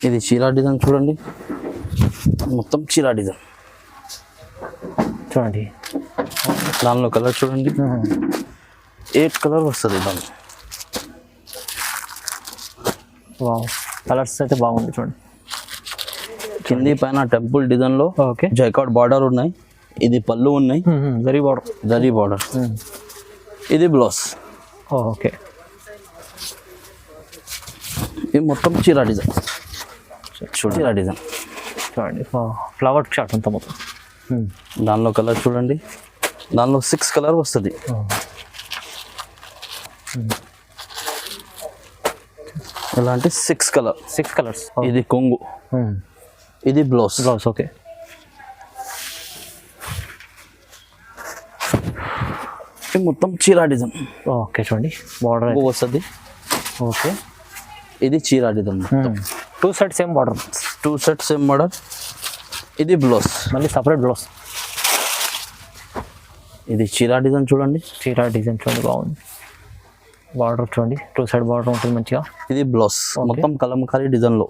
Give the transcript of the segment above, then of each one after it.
ఇది చీరా డిజైన్ చూడండి, మొత్తం చీరా డిజైన్ చూడండి. దానిలో కలర్ చూడండి, 8 కలర్ వస్తుంది దాని. వావ్, కలర్స్ అయితే బాగుంది చూడండి. కింది పైన టెంపుల్ డిజైన్ లో ఓకే, జైకాట్ బార్డర్ ఉన్నాయి. ఇది పళ్ళు ఉన్నాయి, జరీ బార్డర్. ఇది బ్లౌజ్. ఓకే, ఇది మొత్తం చీరా డిజైన్. చీరా డిజైన్ చూడండి, ఫ్లవర్ షాట్ అంతా మొత్తం. దానిలో కలర్ చూడండి, దానిలో 6 కలర్ వస్తుంది. ఇలాంటి 6 కలర్స్. ఇది కొంగు, ఇది బ్లౌజ్. ఓకే, ఇది మొత్తం చీరా డిజైన్. ఓకే చూడండి, బార్డర్ వస్తుంది. ఓకే, ఇది చీరా design. 2 set same border. 2 set same border. ఇది బ్లౌజ్, మళ్ళీ సపరేట్ బ్లౌజ్. ఇది చీరా డిజైన్ చూడండి, బాగుంది. బార్డర్ చూడండి, 2 సైడ్ బార్డర్ ఉంటుంది మంచిగా. ఇది బ్లౌజ్, మొత్తం కలంకారీ డిజైన్ లో.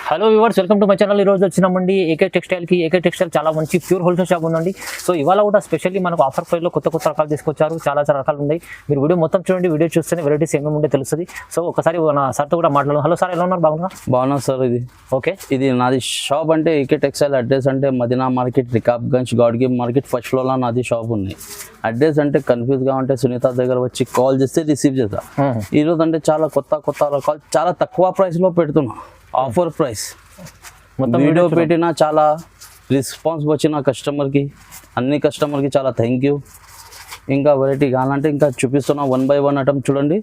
Hello viewers, welcome to my channel. ఈరోజు వచ్చినామండి ఏకే టెక్స్టైల్కి. ఏకే టెక్స్టైల్ చాలా మంచి ప్యూర్ హోల్సేల్ షాప్ ఉందండి. సో ఇవాళ కూడా స్పెషల్లీ మనకు ఆఫర్ ప్రైస్లో కొత్త రకాలు తీసుకొచ్చారు. చాలా రకాలు ఉన్నాయి. మీరు వీడియో మొత్తం చూడండి, వీడియో చూస్తేనే వెరైటీస్ ఏమేమి ఉంటే తెలుస్తుంది. సో ఒకసారి నా సార్తో కూడా మాట్లాడదాం. హలో సార్, ఎలా ఉన్నారు? బాగున్నా సార్. ఇది ఓకే, ఇది నాది షాప్ అంటే ఏకే టెక్స్టైల్. అడ్రస్ అంటే Madina market, Rikabganj, Gadgi market first ఫ్లోర్లో నాది షాప్ ఉంది. అడ్రస్ అంటే కన్ఫ్యూజ్గా ఉంటే సునీత దగ్గర వచ్చి కాల్ చేస్తే రిసీవ్ చేస్తా. ఈరోజు అంటే చాలా కొత్త రకాలు చాలా తక్కువ ప్రైస్లో పెడుతున్నా. ఆఫర్ ప్రైస్ మొత్తం వీడియో పెట్టినా చాలా రెస్పాన్స్ వచ్చిన కస్టమర్కి, అన్ని కస్టమర్కి చాలా థ్యాంక్ యూ. ఇంకా వెరైటీ కావాలంటే ఇంకా చూపిస్తున్నా 1 by 1 ఐటమ్ చూడండి.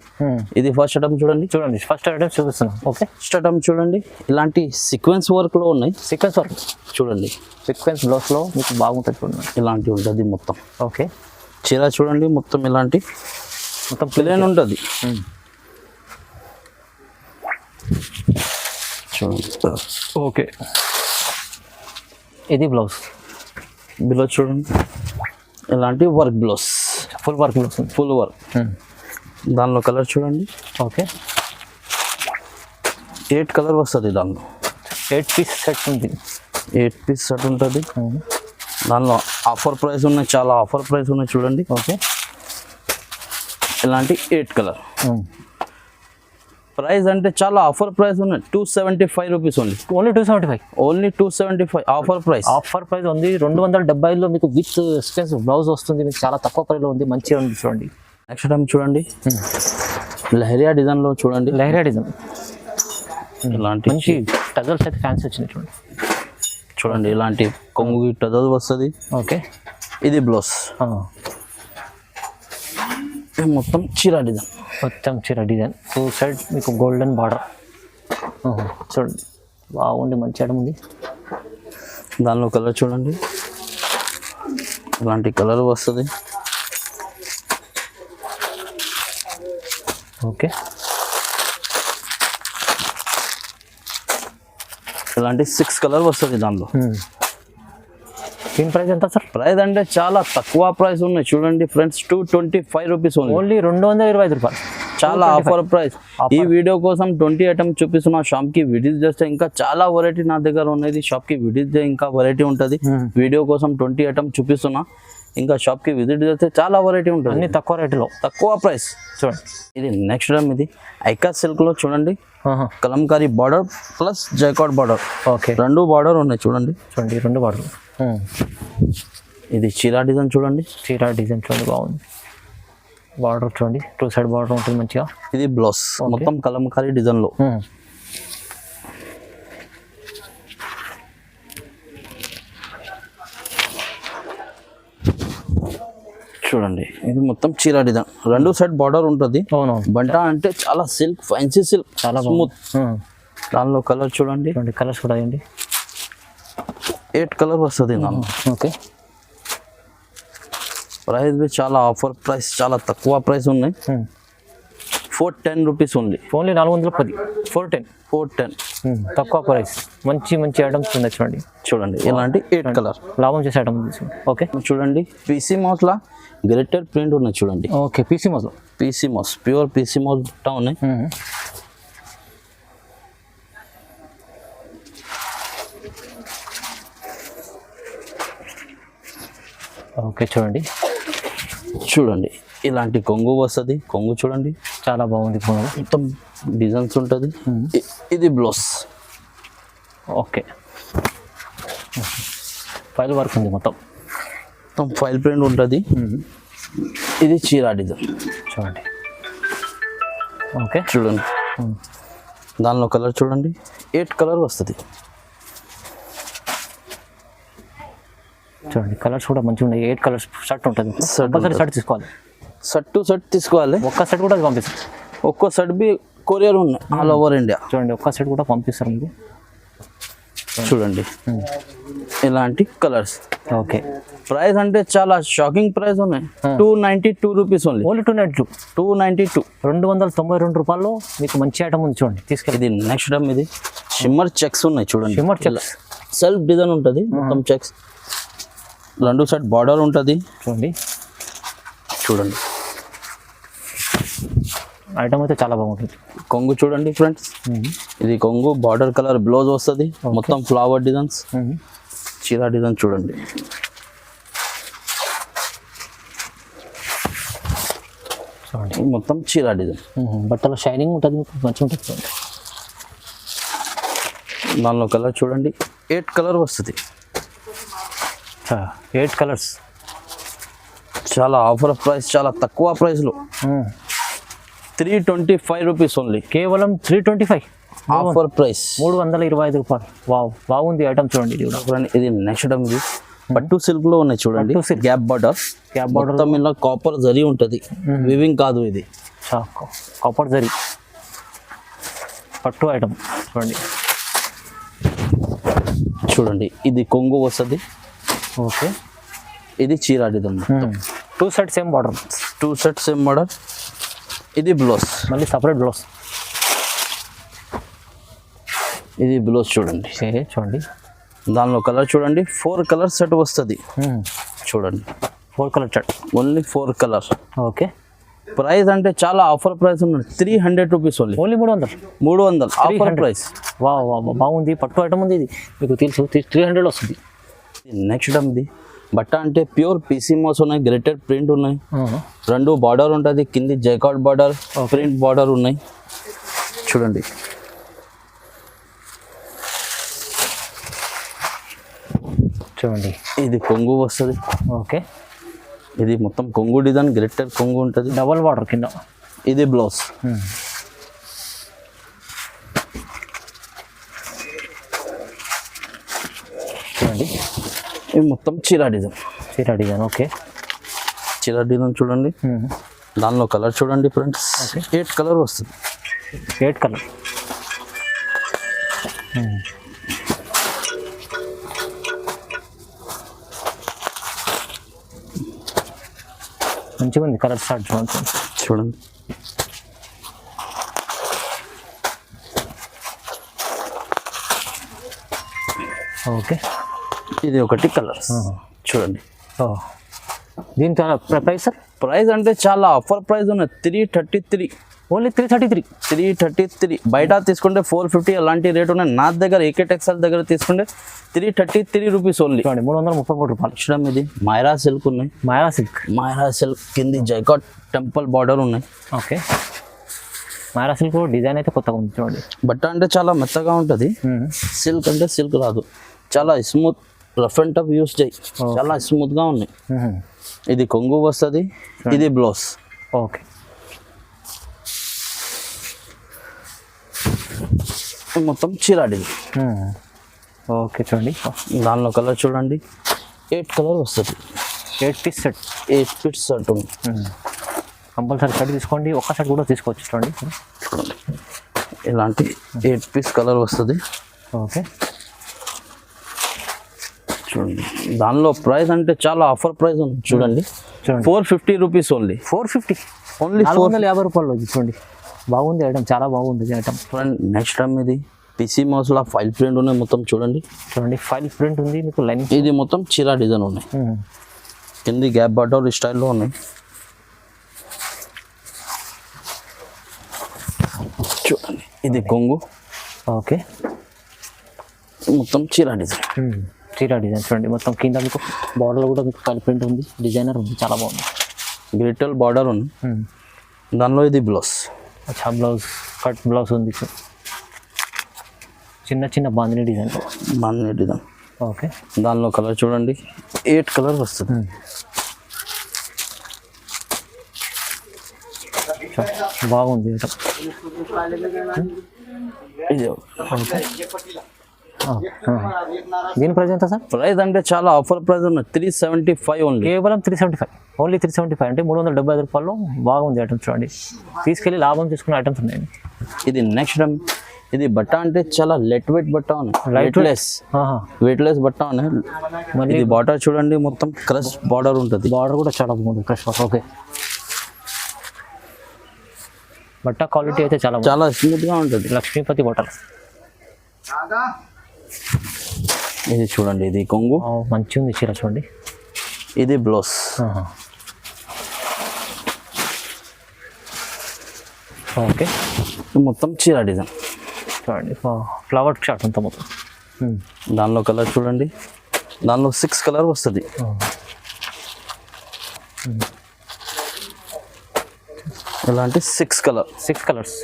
ఇది ఫస్ట్ ఐటమ్ చూడండి, ఫస్ట్ ఐటమ్ చూపిస్తున్నాం. ఓకే, ఫస్ట్ ఐటమ్ చూడండి, ఇలాంటి సీక్వెన్స్ వర్క్లో ఉన్నాయి. సీక్వెన్స్ వర్క్ చూడండి, సీక్వెన్స్ బ్లౌజ్లో మీకు బాగుంటుంది చూడండి. ఇలాంటి ఉంటుంది మొత్తం. ఓకే, చీర చూడండి, మొత్తం ఇలాంటి మొత్తం ప్లేన్ ఉంటుంది చూడండి. ఓకే, ఇది బ్లౌజ్ చూడండి, ఇలాంటి వర్క్ బ్లౌజ్, ఫుల్ వర్క్. దానిలో కలర్ చూడండి. ఓకే, 8 కలర్ వస్తుంది దానిలో. 8 పీస్ సెట్ ఉంది. 8 పీస్ సెట్ ఉంటుంది. దానిలో ఆఫర్ ప్రైస్ ఉన్నాయి, చాలా ఆఫర్ ప్రైస్ ఉన్నాయి చూడండి. ఓకే, ఇలాంటి 8 కలర్. ప్రైస్ అంటే చాలా ఆఫర్ ప్రైస్ ఉన్నాయి. 275 rupees only. Only 275 offer price ఉంది. 270లో మీకు విత్ ఎక్స్పెన్సివ్ బ్లౌజ్ వస్తుంది. మీకు చాలా తక్కువ ప్రైస్లో ఉంది, మంచిగా ఉంది చూడండి. నెక్స్ట్ టైం చూడండి, లహరియా డిజైన్లో చూడండి. ఇలాంటి మంచి టజల్స్ అయితే ఫ్యాన్సీ వచ్చినాయి చూడండి. ఇలాంటి కొంగు టజల్ వస్తుంది. ఓకే, ఇది బ్లౌజ్, మొత్తం చీరా డిజైన్. 2 సైడ్ మీకు గోల్డెన్ బార్డర్ చూడండి, బాగుంది. మంచి ఐటమ్ ఉంది. దానిలో కలర్ చూడండి, ఇలాంటి కలర్ వస్తుంది. ఓకే, ఇలాంటి 6 కలర్ వస్తుంది దానిలో. దీని ప్రైస్ ఎంత సార్? ప్రైస్ అంటే చాలా తక్కువ ప్రైస్ ఉన్నాయి చూడండి ఫ్రెండ్స్. 225 రూపీస్ ఓన్లీ 225 రూపాయలు. చాలా ఆఫర్ ప్రైస్. ఈ వీడియో కోసం 20 ఐటమ్ చూపిస్తున్నా. షాప్కి విజిట్ చేస్తే ఇంకా చాలా వెరైటీ నా దగ్గర ఉన్నది. షాప్కి విజిట్ చేస్తే ఇంకా వెరైటీ ఉంటుంది. వీడియో కోసం 20 ఐటమ్ చూపిస్తున్నా. ఇంకా షాప్కి విజిట్ చేస్తే చాలా వెరైటీ ఉంటుంది, అన్ని తక్కువ రేటులో, తక్కువ ప్రైస్ చూడండి. ఇది నెక్స్ట్ ఐటమ్, ఇది ఐకా సిల్క్లో చూడండి. కలంకారీ బార్డర్ ప్లస్ జైకాట్ బార్డర్. ఓకే, 2 బార్డర్ ఉన్నాయి చూడండి. 2 బార్డర్. ఇది చీరా డిజైన్ చూడండి. బాగుంది. బార్డర్ చూడండి, 2 సైడ్ బార్డర్ ఉంటుంది మంచిగా. ఇది బ్లౌజ్, మొత్తం కలంకారీ డిజైన్లో. చూడండి, ఇది మొత్తం చీరా డిజైన్. 2 సైడ్ బార్డర్ ఉంటుంది. బంట అంటే చాలా సిల్క్, ఫ్యాన్సీ సిల్క్, చాలా స్మూత్. దానిలో కలర్ చూడండి, కలర్స్ కూడా 8 కలర్ వస్తుంది దానిలో. ఓకే, ప్రైస్ బి చాలా ఆఫర్ ప్రైస్, చాలా తక్కువ ప్రైస్ ఉన్నాయి. 410 రూపీస్ ఓన్లీ. ఓన్లీ 410. 410 తక్కువ ప్రైస్. మంచి ఐటమ్స్ ఉన్నాయి చూడండి. చూడండి, ఇలాంటి 8 కలర్ లాభం చేసే ఐటమ్స్. ఓకే, చూడండి, పీసీ మోస్లా గ్లిట్టర్ ప్రింట్ ఉన్నాయి చూడండి. ఓకే, పీసీ మోస్ ప్యూర్ పీసీ మోస్ ఉన్నాయి. ఓకే చూడండి చూడండి ఇలాంటి కొంగు వస్తుంది. కొంగు చూడండి చాలా బాగుంది కొంగు. మొత్తం డిజైన్స్ ఉంటుంది. ఇది బ్లౌజ్. ఓకే ఫైల్ వర్క్ ఉంది మొత్తం ఫైల్ ప్రింట్ ఉంటుంది. ఇది చీర డిజైన్ చూడండి. ఓకే చూడండి దానిలో కలర్ చూడండి 8 కలర్ వస్తుంది. చూడండి కలర్స్ కూడా మంచిగా ఉన్నాయి. 8 కలర్స్ షర్ట్ ఉంటుంది. కంపల్సరీ షర్ట్ తీసుకోవాలి. షర్ట్ టు షర్ట్ తీసుకోవాలి. ఒక్క షర్ట్ కూడా పంపిస్తారు. ఒక్కో షర్ట్ బి కొరియర్ ఉన్నాయి ఆల్ ఓవర్ ఇండియా. చూడండి ఒక్క షర్ట్ కూడా పంపిస్తారు మీకు. చూడండి ఇలాంటి కలర్స్. ఓకే ప్రైస్ అంటే చాలా షాకింగ్ ప్రైస్ ఉన్నాయి. 292 రూపీస్ ఓన్లీ. ఓన్లీ 292 292 రూపాయల్లో మీకు మంచి ఐటమ్ ఉంది. చూడండి తీసుకెళ్ళి. ఇది నెక్స్ట్ టైం ఇది షిమ్మర్ చెక్స్ ఉన్నాయి చూడండి. షిమ్మర్ చెక్స్ సెల్ఫ్ డిజైన్ ఉంటుంది మొత్తం చెక్స్. 2 సైడ్ బార్డర్ ఉంటుంది. చూడండి చూడండి ఐటమ్ అయితే చాలా బాగుంటుంది. కొంగు చూడండి ఫ్రెండ్స్. ఇది కొంగు బార్డర్ కలర్ బ్లౌజ్ వస్తుంది. మొత్తం ఫ్లవర్ డిజైన్స్. చీర డిజైన్ చూడండి. చూడండి మొత్తం చీర డిజైన్. బట్టలో షైనింగ్ ఉంటుంది మంచిగా ఉంటుంది. చూడండి దానిలో కలర్ చూడండి 8 కలర్ వస్తుంది. 8 కలర్స్. చాలా ఆఫర్ ప్రైస్, చాలా తక్కువ ప్రైస్లో 325 రూపీస్ ఓన్లీ. కేవలం 325 ఆఫర్ ప్రైస్ 325 రూపాయలు. వావ్ బాగుంది ఐటమ్. చూడండి ఇది కూడా. ఇది నెక్స్ట్ టైం ఇది పట్టు సిల్క్ లో ఉన్నాయి చూడండి. గ్యాప్ బార్డర్ మొత్తం ఇలా కాపర్ జరీ ఉంటుంది. వివింగ్ కాదు ఇది. కాపర్ జరీ పట్టు ఐటమ్. చూడండి చూడండి ఇది కొంగు వస్తుంది. ఓకే ఇది చీర design. 2 set same border. 2 set same border. ఇది బ్లౌజ్. మళ్ళీ సపరేట్ బ్లౌజ్. ఇది బ్లౌజ్ చూడండి. చూడండి దానిలో కలర్ చూడండి 4 కలర్ సెట్ వస్తుంది. చూడండి 4 colour set. Only 4 colour. Okay price అంటే చాలా ఆఫర్ ప్రైస్ ఉన్నది. 300 rupees only. Only 300 offer price. Wow బాగుంది. పట్టు ఐటమ్ ఉంది. ఇది మీకు తెలుసు 300 వస్తుంది. నెక్స్ట్ టైం ఇది బట్ట అంటే ప్యూర్ పీసీ మోస్ ఉన్నాయి. గ్రేటెడ్ ప్రింట్ ఉన్నాయి. 2 బార్డర్ ఉంటుంది. కింది జైకాట్ బార్డర్ ప్రింట్ బార్డర్ ఉన్నాయి. చూడండి చూడండి ఇది కొంగు వస్తుంది. ఓకే ఇది మొత్తం కొంగు డిజైన్. గ్రేటెడ్ కొంగు ఉంటుంది. డబల్ బార్డర్ కింద. ఇది బ్లౌజ్. చూడండి ఇది మొత్తం చీర డిజైన్. చీర డిజైన్. ఓకే చీర డిజైన్ చూడండి. దానిలో కలర్ చూడండి ఫ్రెండ్స్ 8 కలర్ వస్తుంది. 8 కలర్. మంచిగా ఉంది కలర్ స్టార్ట్ చూడండి. ఓకే ఇది ఒకటి కలర్ చూడండి. దీని ప్రైస్ సార్? ప్రైస్ అంటే చాలా ఆఫర్ ప్రైస్ ఉన్నది. 333. ఓన్లీ 333. బయట తీసుకుంటే 450 అలాంటి రేట్ ఉన్నాయి. నా దగ్గర ఏకే టెక్స్టైల్ దగ్గర తీసుకుంటే 333 రూపీస్ ఓన్లీ. 333 రూపాయలు. చూడండి ఇది మైరా సిల్క్ ఉన్నాయి. మైరా సిల్క్ కింది జైకాట్ టెంపుల్ బార్డర్ ఉన్నాయి. ఓకే మైరా సిల్క్ డిజైన్ అయితే కొత్తగా ఉంది. చూడండి బట్ట అంటే చాలా మెత్తగా ఉంటుంది. సిల్క్ అంటే సిల్క్ రాదు. చాలా smooth rough and tough use చేయి. చాలా స్మూత్గా ఉన్నాయి. ఇది కొంగు వస్తుంది. ఇది బ్లౌజ్. ఓకే మొత్తం చీరాడిది. ఓకే చూడండి దానిలో కలర్ చూడండి 8 కలర్ వస్తుంది. 8 పీస్ సెట్. 8 పీస్ సెట్ ఉంది. కంపల్సరీ సెట్ తీసుకోండి. ఒక్క సెట్ కూడా తీసుకోవచ్చు. చూడండి ఇలాంటి 8 పీస్ కలర్ వస్తుంది. ఓకే చూడండి దానిలో ప్రైస్ అంటే చాలా ఆఫర్ ప్రైస్ ఉంది. చూడండి 450 రూపీస్ ఓన్లీ. 450 ఓన్లీ 450 రూపాయలు. చూడండి బాగుంది ఐటమ్. చాలా బాగుంది ఐటమ్. ఫ్రెండ్ నెక్స్ట్ టైం ఇది పీసీ మౌస్లో ఫైల్ ప్రింట్ ఉన్నాయి. మొత్తం చూడండి ఫైల్ ప్రింట్ ఉంది మీకు లైనింగ్. ఇది మొత్తం చీరా డిజైన్ ఉన్నాయి. కింది గ్యాప్ బార్డర్ స్టైల్లో ఉన్నాయి. చూడండి ఇది కొంగు. ఓకే మొత్తం చీరా డిజైన్. చీర డిజైన్ చూడండి, మొత్తం కింద మీకు బార్డర్ కూడా మీకు ఫైల్ ప్రింట్ ఉంది, డిజైనర్ ఉంది, చాలా బాగుంది. గ్రిటల్ బార్డర్ ఉంది, దానిలో ఇది బ్లౌజ్. అచ్చా బ్లౌజ్, కట్ బ్లౌజ్ ఉంది, చిన్న చిన్న బాందిని డిజైన్. ఓకే, దానిలో కలర్ చూడండి 8 కలర్ వస్తుంది. బాగుంది. ఇది దీని ప్రైస్ ఎంత సార్? ప్రైస్ అంటే చాలా ఆఫర్ ప్రైస్ ఉన్నాయి, 375 ఓన్లీ. కేవలం 375, ఓన్లీ 375 అంటే 375 రూపాయలు. బాగుంది ఐటమ్స్ చూడండి, తీసుకెళ్ళి లాభం చేసుకునే ఐటమ్స్ ఉన్నాయండి. ఇది నెక్స్ట్ ఇది బట్ట అంటే చాలా లైట్ వెయిట్ బట్ట ఉన్నాయి, వెయిట్లెస్ బట్ట ఉన్నాయి. ఇది బార్డర్ చూడండి, మొత్తం క్రష్ బార్డర్ ఉంటుంది. బార్డర్ కూడా చాలా బాగుంది, క్రష్ బార్డర్. ఓకే, బట్ట క్వాలిటీ అయితే చాలా స్మూత్ గా ఉంటుంది. లక్ష్మీపతి బట్టలు. ఇది చూడండి, ఇది కొంగు మంచిగా ఉంది చీర చూడండి. ఇది బ్లౌజ్. ఓకే, మొత్తం చీర డిజైన్ చూడండి, ఫ్లవర్ షాట్ అంతా మొత్తం. దానిలో కలర్ చూడండి, దానిలో 6 కలర్ వస్తుంది. ఇలాంటి 6 కలర్స్.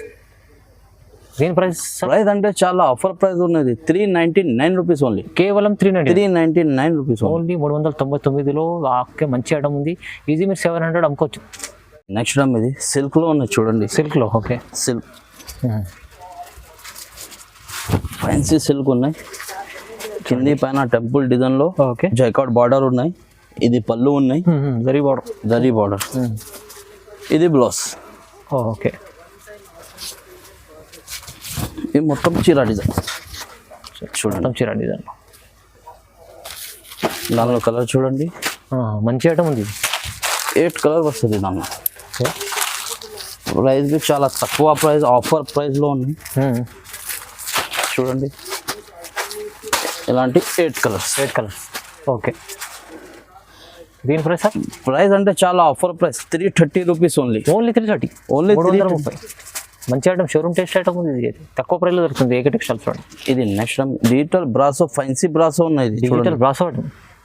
దీని ప్రైస్ అంటే చాలా ఆఫర్ ప్రైస్ ఉన్నది, 399 రూపీస్ ఓన్లీ. కేవలం 399 రూపీస్ ఓన్లీ. 399లో మంచి ఐటమ్ ఉంది, ఈజీ మీరు 700 అమ్ముకోవచ్చు. నెక్స్ట్ ఇది సిల్క్ లో ఉన్నది చూడండి, సిల్క్లో. ఓకే, సిల్క్ ఫ్యాన్సీ సిల్క్ ఉన్నాయి, కింది పైన టెంపుల్ డిజైన్ లో జైకాట్ బార్డర్ ఉన్నాయి. ఇది పళ్ళు ఉన్నాయి, జరీ బార్డర్. ఇది బ్లౌజ్. ఓకే, ఇది మొత్తం చీర డిజైన్ చూడండి, చీర డిజైన్. దానిలో కలర్ చూడండి, మంచి ఐటమ్ ఉంది. 8 కలర్ వస్తుంది దానిలో. ప్రైస్ బి చాలా తక్కువ ప్రైస్, ఆఫర్ ప్రైస్ లో ఉంది చూడండి. ఇలాంటి 8 కలర్స్. ఓకే, దీని ప్రైస్ సార్? ప్రైస్ అంటే చాలా offer price, 330 rupees only. Only 330, only 330. మంచి ఐటమ్, షోరూమ్ టేస్ట్ ఐటమ్ ఉంది, ఇది తక్కువ ప్రైస్లో దొరుకుతుంది. ఏకే టెక్స్టైల్స్ చూడండి. ఇది next digital brasso, fancy brasso ఉన్నాయి. డిజిటల్ బ్రాసో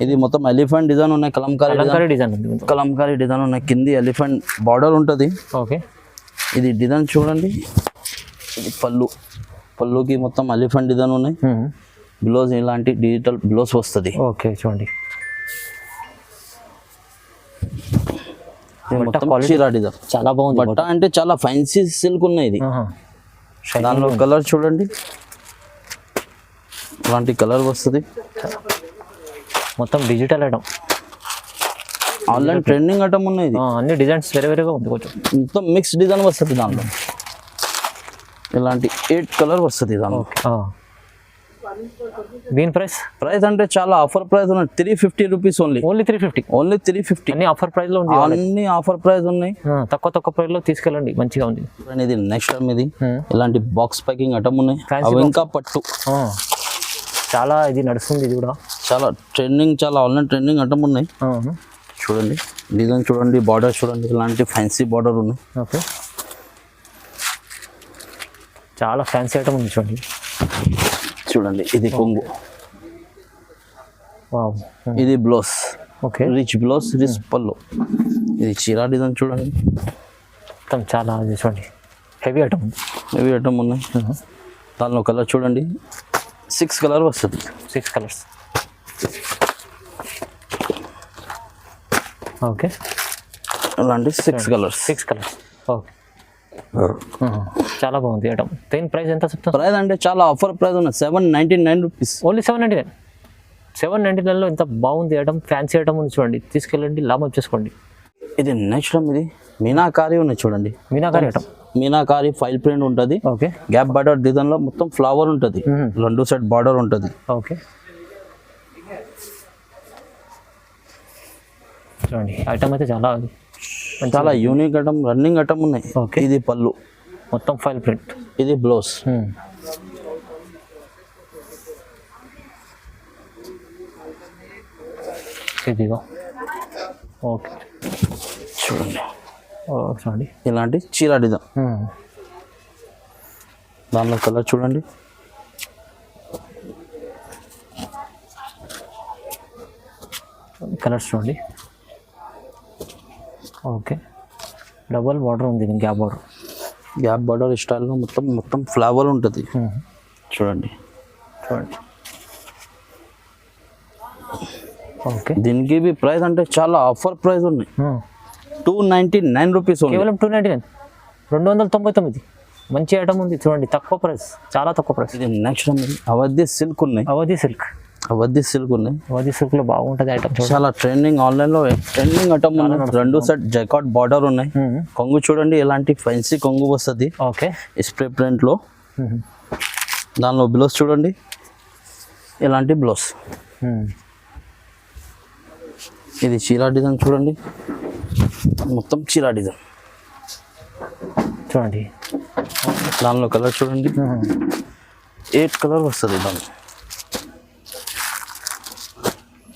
ఇది మొత్తం ఎలిఫెంట్ డిజైన్ ఉన్నాయి, కలంకారీ డిజైన్ ఉన్నాయి. కింది ఎలిఫెంట్ బార్డర్ ఉంటుంది. ఓకే, ఇది డిజైన్ చూడండి. ఇది పళ్ళుకి మొత్తం ఎలిఫెంట్ డిజైన్ ఉన్నాయి. బ్లౌజ్ ఇలాంటి డిజిటల్ బ్లౌజ్ వస్తుంది. ఓకే, చూడండి, చీర డిజైన్ చాలా బాగుంది. బట్ట అంటే చాలా ఫ్యాన్సీ సిల్క్ ఉన్నాయి. ఇది దానిలో కలర్ చూడండి, ఇలాంటి కలర్ వస్తుంది. మొత్తం digital item, online trending item ఉన్నాయి. అన్ని డిజైన్స్ వేరేగా ఉంది, కొంచెం మొత్తం మిక్స్ డిజైన్ వస్తుంది దానిలో. ఇలాంటి 8 కలర్ వస్తుంది దానిలో. దీని ప్రైస్ అంటే చాలా ఆఫర్ ప్రైస్ ఉన్నాయి, 350 రూపీస్ ఓన్లీ. ఓన్లీ 350. అన్ని ఆఫర్ ప్రైస్ లో ఉంది, అన్ని ఆఫర్ ప్రైస్ ఉన్నాయి. తక్కువ ప్రైస్ లో తీసుకెళ్ళండి, మంచిగా ఉంది. ఇది నెక్స్ట్ టైం ఇది ఇలాంటి బాక్స్ ప్యాకింగ్ ఐటమ్ ఉన్నాయి. ఇంకా పట్టు చాలా ఇది నడుస్తుంది, ఇది కూడా చాలా ట్రెండింగ్, చాలా ఆన్లైన్ ట్రెండింగ్ ఐటమ్ ఉన్నాయి. చూడండి, డిజైన్ చూడండి, బార్డర్ చూడండి, ఇలాంటి ఫ్యాన్సీ బార్డర్ ఉన్నాయి. ఓకే, చాలా ఫ్యాన్సీ ఐటమ్ ఉంది చూడండి. ఇది కొంగు, ఇది blouse. Okay, rich blouse, rich పళ్ళు. ఇది చీర డిజైన్ చూడండి, మొత్తం చాలా చూడండి, హెవీ ఐటమ్ ఉన్నాయి. దానిలో కలర్ చూడండి, 6 కలర్ వస్తుంది. 6 కలర్స్. ఓకే, అలాంటి 6 కలర్స్. ఓకే, చాలా బాగుంది ఐటమ్. దీని ప్రైస్ ఎంత చెప్తాను? ప్రైస్ అంటే చాలా ఆఫర్ ప్రైస్ ఉన్నాయి, 799 రూపీస్. ఓన్లీ 799లో ఎంత బాగుంది ఐటమ్, ఫ్యాన్సీ ఐటమ్ ఉంది చూడండి, తీసుకెళ్ళండి, లాభం చేసుకోండి. ఇది నెక్స్ట్ ఇది మీనాకారి ఉన్నాయి చూడండి, meenakari item. Meenakari file print ఉంటుంది. ఓకే, గ్యాప్ బార్డర్ డిజైన్ లో మొత్తం ఫ్లవర్ ఉంటుంది, 2 సైడ్ బార్డర్ ఉంటుంది. ఓకే, చూడండి ఐటమ్ అయితే చాలా యూనిక్ ఐటమ్, రన్నింగ్ ఐటమ్ ఉన్నాయి. ఓకే, ఇది పళ్ళు, మొత్తం ఫైల్ ప్రింట్. ఇది బ్లౌజ్. ఇదిగో. ఓకే, చూడండి, ఇలాంటి చీర డిజైన్. దానిలో కలర్ చూడండి, కలర్స్ చూడండి. ఓకే, డబల్ బార్డర్ ఉంది, గ్యాప్ బార్డర్. గ్యాప్ బార్డర్ స్టైల్లో మొత్తం ఫ్లవర్ ఉంటుంది. చూడండి. ఓకే, దీనికి బి ప్రైస్ అంటే చాలా ఆఫర్ ప్రైస్ ఉన్నాయి. 299 రూపీస్ కేవలం 299, 299. మంచి ఐటమ్ ఉంది చూడండి, తక్కువ ప్రైస్, చాలా తక్కువ ప్రైస్. ఇది నెక్స్ట్ అవధి సిల్క్ ఉన్నాయి. అవధి సిల్క్ ఉన్నాయి. అవధి సిల్క్ లో బాగుంటది ఐటమ్. చాలా ట్రెండింగ్, ఆన్లైన్ లో ట్రెండింగ్ ఐటమ్ ఉన్నాయి. 2 సెట్ జైకాట్ బార్డర్ ఉన్నాయి. కొంగు చూడండి, ఎలాంటి ఫెన్సీ కొంగు వస్తుంది. ఓకే, స్ప్రే ప్రింట్ లో. దానిలో బ్లౌజ్ చూడండి, ఎలాంటి బ్లౌజ్. ఇది చీరా డిజైన్ చూడండి, మొత్తం చీరా డిజైన్ చూడండి. దానిలో కలర్ చూడండి, 8 కలర్ వస్తుంది దానిలో.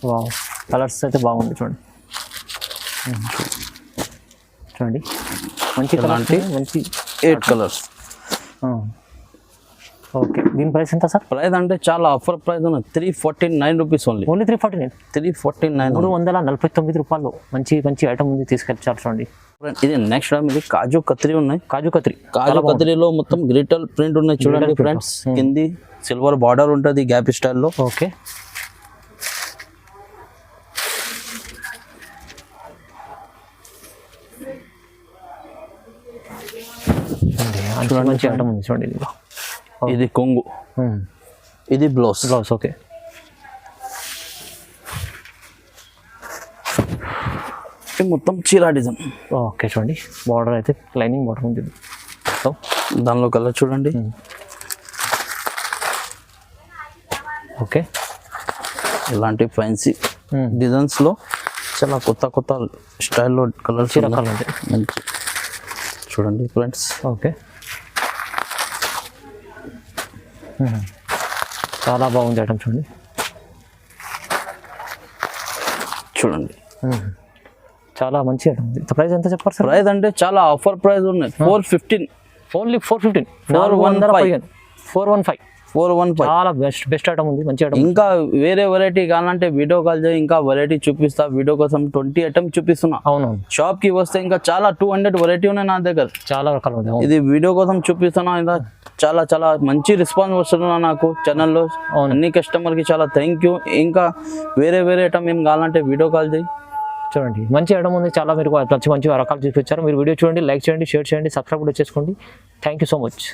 వావ్, కలర్స్ అయితే బాగుంది చూడండి. మంచి కలర్, మంచి 8 కలర్స్. ఓకే, దీని ప్రైస్ ఎంత సార్? ప్రైస్ అంటే చాలా ఆఫర్ ప్రైస్ ఉన్నాయి. 349 రూపీస్ ఓన్లీ. 349. 349 రూపాయలు. మంచి మంచి ఐటమ్ ఉంది, తీసుకెళ్ళారు చూడండి. ఇది నెక్స్ట్ ఇది కాజు కత్రీ ఉన్నాయి. కాజు కత్రీలో మొత్తం గ్లిటర్ ప్రింట్ ఉన్నాయి చూడండి ఫ్రెండ్స్. కింది సిల్వర్ బార్డర్ ఉంటుంది గ్యాప్ స్టైల్లో. ఓకే, మంచి ఐటమ్ ఉంది చూడండి. ఇది కొంగు, ఇది బ్లౌజ్. ఓకే, మొత్తం చీరా డిజైన్. ఓకే, చూడండి బార్డర్ అయితే లైనింగ్ బార్డర్ ఉంది. సో దానిలో కలర్ చూడండి. ఓకే, ఇలాంటి ఫ్యాన్సీ డిజైన్స్ లో చాలా కొత్త స్టైల్లో కలర్స్ చూడండి ఫ్రెండ్స్. ఓకే, చాలా బాగుంది ఐటమ్ చూడండి. చాలా మంచి ఐటమ్. ప్రైస్ ఎంత చెప్పారు సార్? ప్రైస్ అంటే చాలా ఆఫర్ ప్రైస్ ఉన్నాయి. 415, ఓన్లీ 415. 415. చాలా బెస్ట్ ఐటమ్ ఉంది, మంచి ఐటమ్. ఇంకా వేరే వెరైటీ కావాలంటే వీడియో కాల్ చేయి, ఇంకా వెరైటీ చూపిస్తా. వీడియో కోసం 20 ఐటమ్ చూపిస్తున్నా. అవునవును, షాప్ కి వస్తే ఇంకా చాలా 200 వెరైటీ ఉన్నాయి నా దగ్గర. చాలా రకాలు ఉంది. ఇది వీడియో కోసం చూపిస్తున్నా. ఇంకా చాలా మంచి రెస్పాన్స్ వస్తున్నా నాకు ఛానల్లో. అన్ని కస్టమర్ కి చాలా థ్యాంక్ యూ. ఇంకా వేరే ఐటమ్ ఏం కావాలంటే వీడియో కాల్ చేయి. చూడండి, మంచి ఐటమ్ ఉంది చాలా. మీరు మంచి రకాలు చూపించారు. మీరు వీడియో చూడండి, లైక్ చేయండి, షేర్ చేయండి, సబ్స్క్రైబ్ కూడా చేసుకోండి. Thank you so much.